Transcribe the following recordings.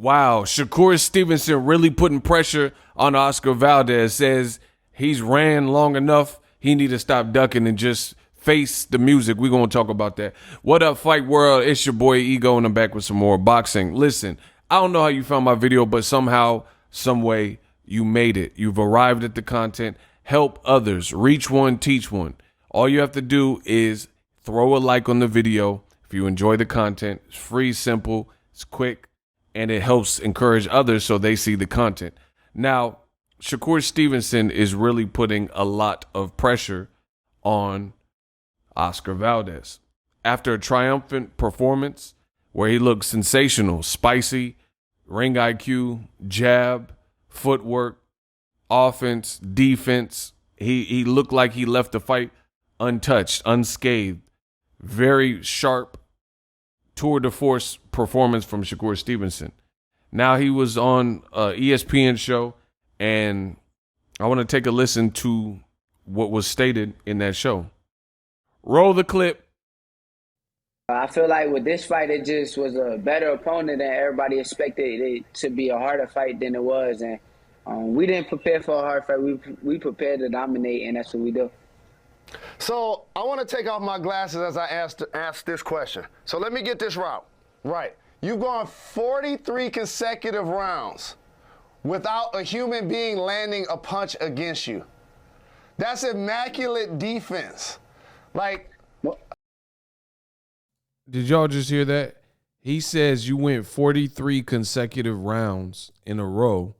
Wow, Shakur Stevenson really putting pressure on Oscar Valdez. Says he's ran long enough. He need to stop ducking and just face the music. We're going to talk about that. What up, Fight World? It's your boy Ego, and I'm back with some more boxing. Listen, I don't know how you found my video, but somehow, some way, you made it. You've arrived at the content. Help others. Reach one, teach one. All you have to do is throw a like on the video. If you enjoy the content, it's free, simple, it's quick, and it helps encourage others so they see the content. Now, Shakur Stevenson is really putting a lot of pressure on Oscar Valdez. After a triumphant performance where he looked sensational, spicy, ring IQ, jab, footwork, offense, defense, he looked like he left the fight untouched, unscathed. Very sharp tour de force performance from Shakur Stevenson. Now he was on a ESPN show, and I want to take a listen to what was stated in that show. Roll the clip. I feel like with this fight, it just was a better opponent than everybody expected it to be a harder fight than it was. And we didn't prepare for a hard fight. We prepared to dominate, and that's what we do. So I want to take off my glasses as I ask this question. So let me get this right. You've gone 43 consecutive rounds without a human being landing a punch against you. That's immaculate defense. Like, did y'all just hear that? He says you went 43 consecutive rounds in a row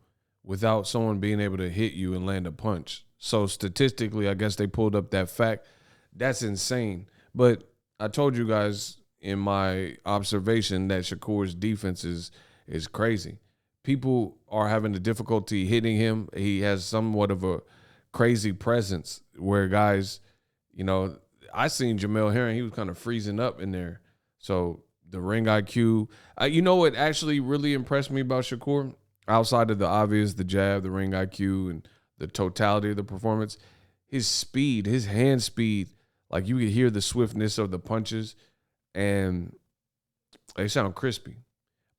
without someone being able to hit you and land a punch. So statistically, I guess they pulled up that fact. That's insane. But I told you guys in my observation that Shakur's defense is crazy. People are having a difficulty hitting him. He has somewhat of a crazy presence where guys, you know, I seen Jamel Herring, he was kind of freezing up in there. So the ring IQ, you know what actually really impressed me about Shakur? Outside of the obvious, the jab, the ring IQ, and the totality of the performance, his speed, his hand speed, like you could hear the swiftness of the punches, and they sound crispy.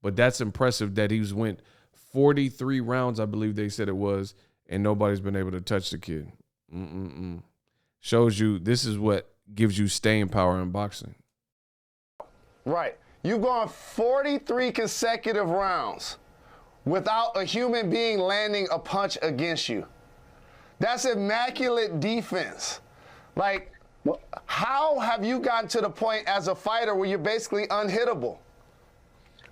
But that's impressive that he's went 43 rounds, I believe they said it was, and nobody's been able to touch the kid. Shows you this is what gives you staying power in boxing. right. You've gone 43 consecutive rounds without a human being landing a punch against you. That's immaculate defense. Like, how have you gotten to the point as a fighter where you're basically unhittable?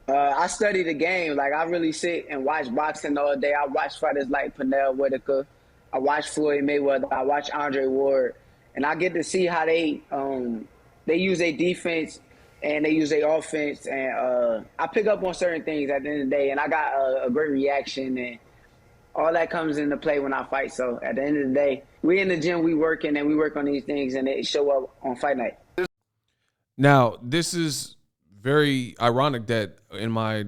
I study the game. Like, I really sit and watch boxing all day. I watch fighters like Canelo, Whitaker. I watch Floyd Mayweather. I watch Andre Ward. And I get to see how they use their defense and they use their offense. And I pick up on certain things at the end of the day. And I got a great reaction. And all that comes into play when I fight. So at the end of the day, we in the gym, we working, and we work on these things, and it show up on fight night. Now, this is very ironic that in my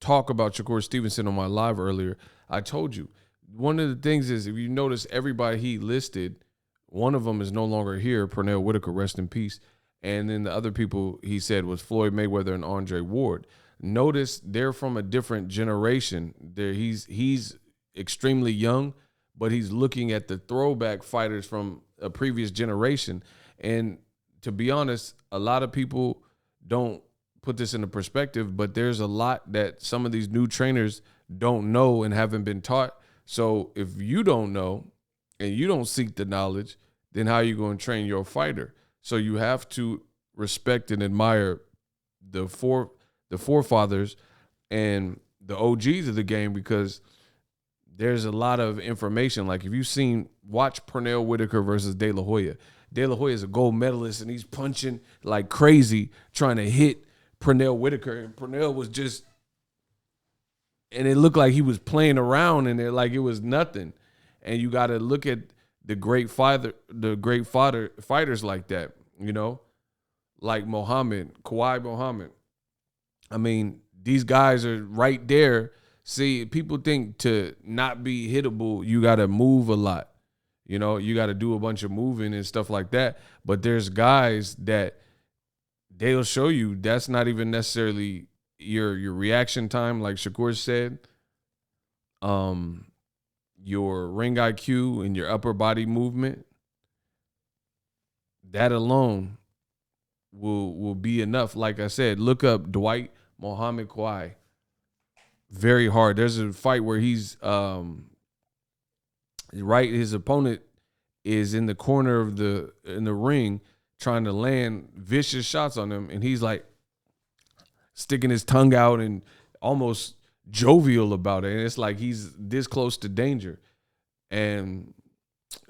talk about Shakur Stevenson on my live earlier, I told you, one of the things is, if you notice, everybody he listed, one of them is no longer here, Pernell Whitaker, rest in peace. And then the other people he said was Floyd Mayweather and Andre Ward. Notice they're from a different generation. He's extremely young, but he's looking at the throwback fighters from a previous generation. And to be honest, a lot of people don't put this into perspective, but there's a lot that some of these new trainers don't know and haven't been taught. So if you don't know and you don't seek the knowledge, then how are you going to train your fighter? So you have to respect and admire the forefathers and the OGs of the game, because there's a lot of information. Like, if you've watch Pernell Whitaker versus De La Hoya. De La Hoya is a gold medalist, and he's punching like crazy trying to hit Pernell Whitaker. And Pernell was just, and it looked like he was playing around in there like it was nothing. And you got to look at the great fighters like that, you know, like Kawhi Muhammad. I mean, these guys are right there. See, people think to not be hittable, you got to move a lot. You know, you got to do a bunch of moving and stuff like that. But there's guys that they'll show you that's not even necessarily your reaction time, like Shakur said, your ring IQ and your upper body movement, that alone will be enough. Like I said, look up Dwight Mohammed Kwai. Very hard. There's a fight where he's right. His opponent is in the corner of the ring trying to land vicious shots on him, and he's like sticking his tongue out and almost jovial about it. And it's like he's this close to danger. And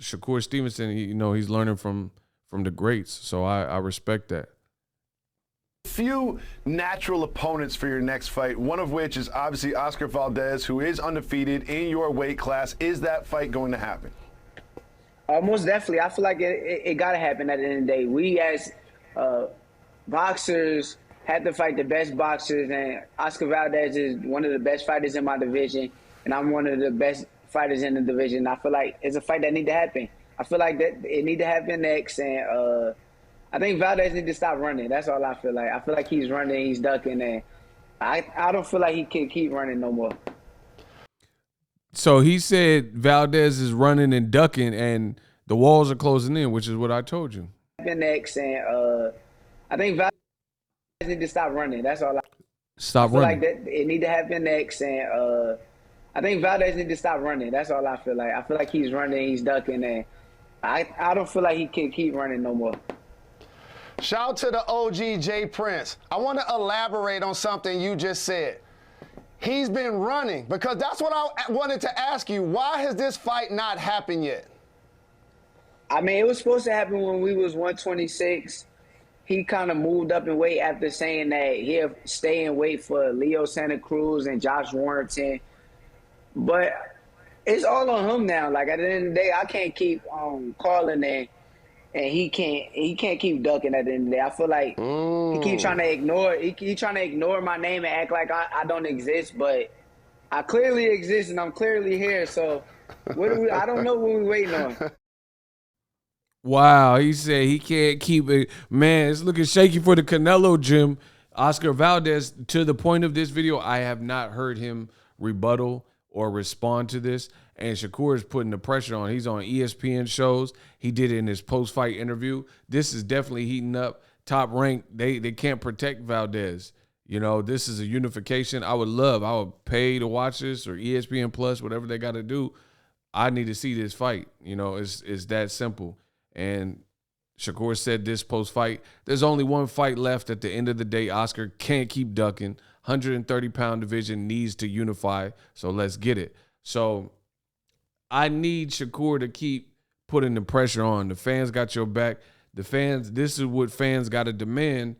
Shakur Stevenson, he's learning from the greats. So I respect that. Few natural opponents for your next fight, one of which is obviously Oscar Valdez, who is undefeated in your weight class. Is that fight going to happen? Most definitely. I feel like it got to happen at the end of the day. We as boxers had to fight the best boxers, and Oscar Valdez is one of the best fighters in my division, and I'm one of the best fighters in the division. I feel like it's a fight that need to happen. I feel like that it need to happen next, and I think Valdez need to stop running. That's all I feel like. I feel like he's running, he's ducking, and I don't feel like he can keep running no more. So he said Valdez is running and ducking, and the walls are closing in, which is what I told you. Next, and I think Valdez need to stop running. That's all. Stop running. I feel like that it need to happen next, and I think Valdez need to stop running. That's all I feel like. I feel like he's running, he's ducking, and I don't feel like he can keep running no more. Shout out to the OG Jay Prince. I want to elaborate on something you just said. He's been running, because that's what I wanted to ask you. Why has this fight not happened yet? I mean, it was supposed to happen when we was 126. He kind of moved up in weight after saying that he'll stay in weight for Leo Santa Cruz and Josh Warrington. But it's all on him now. Like, at the end of the day, I can't keep calling and he can't keep ducking at the end of the day. I feel like he keeps trying to ignore. He trying to ignore my name and act like I don't exist, but I clearly exist and I'm clearly here. So I don't know what we're waiting on. Wow, he said he can't keep it. Man, it's looking shaky for the Canelo gym. Oscar Valdez, to the point of this video, I have not heard him rebuttal or respond to this. And Shakur is putting the pressure on. He's on ESPN shows. He did it in his post-fight interview. This is definitely heating up. Top rank. They can't protect Valdez. This is a unification. I would pay to watch this, or ESPN Plus, whatever they got to do. I need to see this fight. It's that simple. And Shakur said this post-fight, there's only one fight left at the end of the day. Oscar can't keep ducking. 130-pound division needs to unify, so let's get it. So I need Shakur to keep putting the pressure on. The fans got your back. This is what fans got to demand,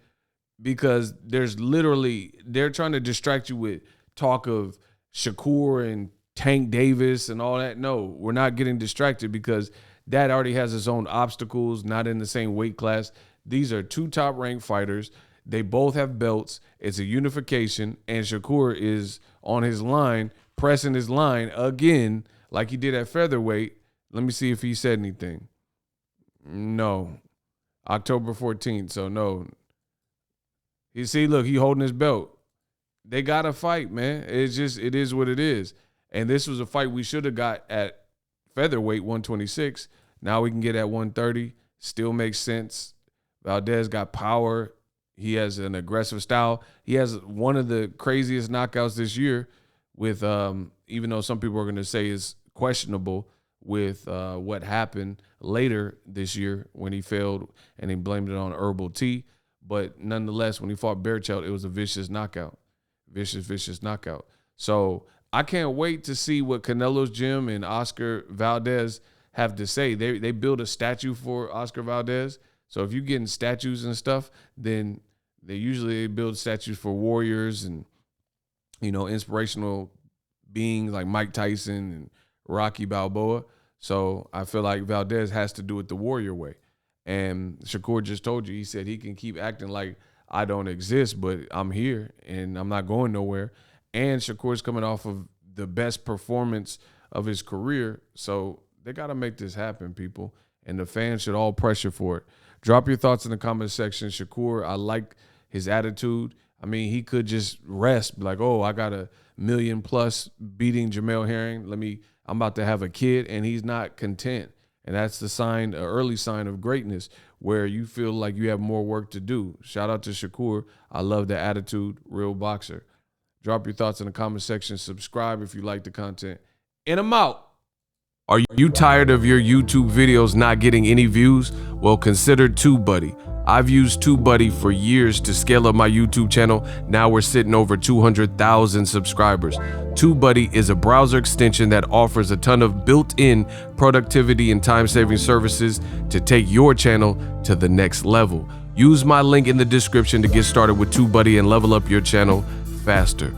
because they're trying to distract you with talk of Shakur and Tank Davis and all that. No, we're not getting distracted, because that already has its own obstacles, not in the same weight class. These are two top-ranked fighters. They both have belts. It's a unification, and Shakur is on his line, pressing his line again, like he did at featherweight. Let me see if he said anything. No. October 14th, so no. You see, look, he holding his belt. They got to fight, man. It is what it is. And this was a fight we should have got at featherweight, 126. Now we can get at 130. Still makes sense. Valdez got power. He has an aggressive style. He has one of the craziest knockouts this year with, even though some people are going to say it's questionable with what happened later this year when he failed and he blamed it on herbal tea. But nonetheless, when he fought Berchelt, it was a vicious knockout. Vicious knockout. So I can't wait to see what Canelo's gym and Oscar Valdez have to say. They build a statue for Oscar Valdez. So if you're getting statues and stuff, then they usually build statues for warriors and, inspirational beings like Mike Tyson and Rocky Balboa. So I feel like Valdez has to do it the warrior way. And Shakur just told you, he said he can keep acting like I don't exist, but I'm here and I'm not going nowhere. And Shakur's coming off of the best performance of his career. So they got to make this happen, people. And the fans should all pressure for it. Drop your thoughts in the comment section. Shakur, I like his attitude. I mean, he could just rest, like, oh, I got a million plus beating Jamel Herring. I'm about to have a kid, and he's not content. And that's the sign, an early sign of greatness, where you feel like you have more work to do. Shout out to Shakur. I love the attitude, real boxer. Drop your thoughts in the comment section. Subscribe if you like the content. And I'm out. Are you tired of your YouTube videos not getting any views? Well, consider TubeBuddy. I've used TubeBuddy for years to scale up my YouTube channel. Now we're sitting over 200,000 subscribers. TubeBuddy is a browser extension that offers a ton of built-in productivity and time-saving services to take your channel to the next level. Use my link in the description to get started with TubeBuddy and level up your channel faster.